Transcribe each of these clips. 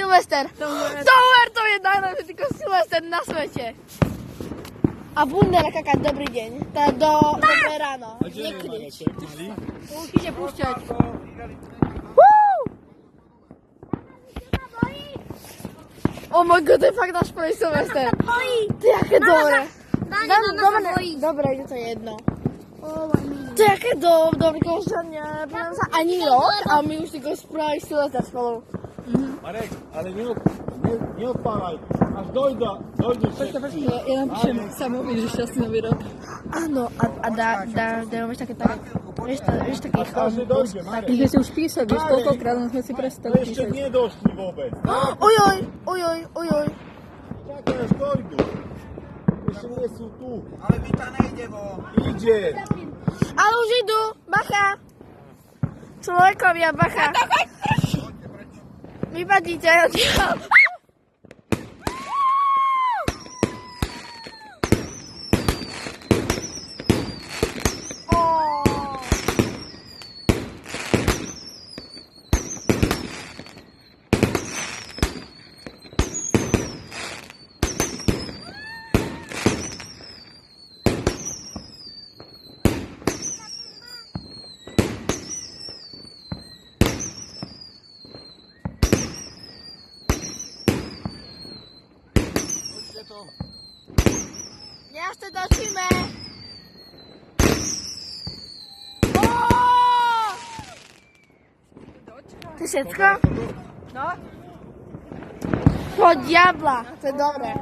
Silvester. Tower, to je najlepší tyko Silvester na svete. A Bundera kakať dobrý deň. Teda dobré ráno. Nekrič. Určite púšťať. Oh my god, to je fakt náš prvý Silvester. To je aké dobré. Dobre, je to jedno. To je aké dobré, že nebudem sa ani rok a my už tyko spravili Silvester spolu. Marek, ale neodpávaj, až dojdu všetci. Ja napíšem samovi, že šťastný nový rok. Áno, a dáš také, vieš, takých... My sme si už písali, vieš, koľkokrát sme si prestali Ešte písať. nedošli vôbec. Ojoj. Čakaj, až dojdu. Ešte nie sú tu. Ale Vita nejde von. Ide. Ale už idú, bacha. Človekovia, bacha. Vypadíte odtiaľ. Ja sa točíme. To je všetko? No? Po diabla, to je dobré.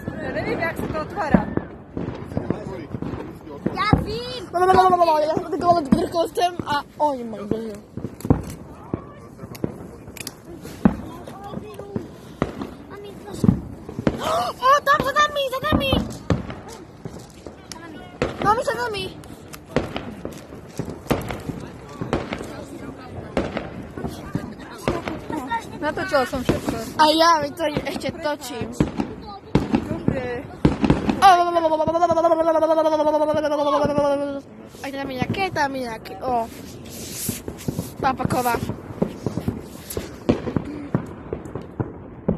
Ja neviem, jak sa to otvára. Ja vím. Ja som takové drkol sem a oni ma držia. O, tam za nami. Mami, za nami. Natočila som všetko. A ja mi to ešte točím. Dobre. Aj tam je nejaké, papaková.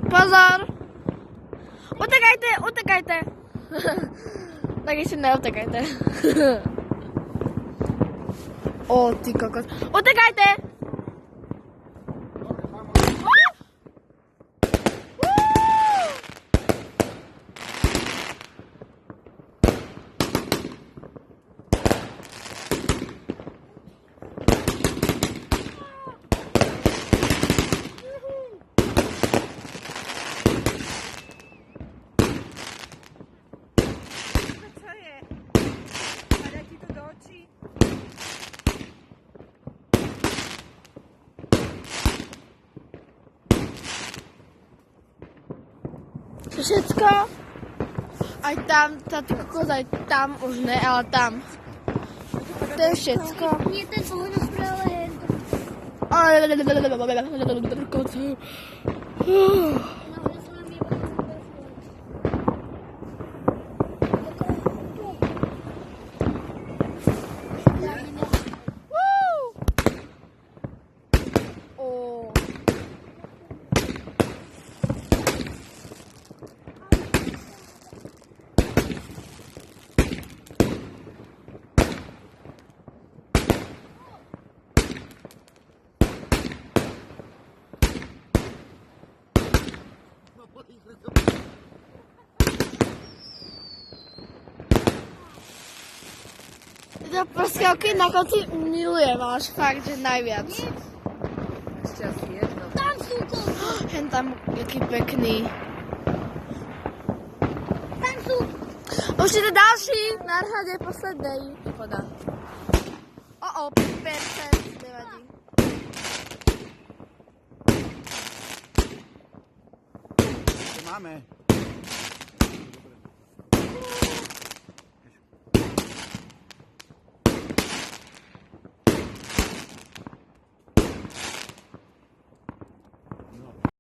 Pozor! Utekajte! Tak ešte neutekajte. Ty kokos. Utekajte! Všetko. Aj tam, táto kokos, aj tam už ne, ale tam. To je všetko. Nie, ten pohľad spravil len. To prskielky na konci milujem, až fakt, že najviac. Ešte asi jedno. Tam sú to. Hen tam, jaký pekný. Tam sú. Už je to další, na rade poslednej. Voda. 5%, nevadí. Máme.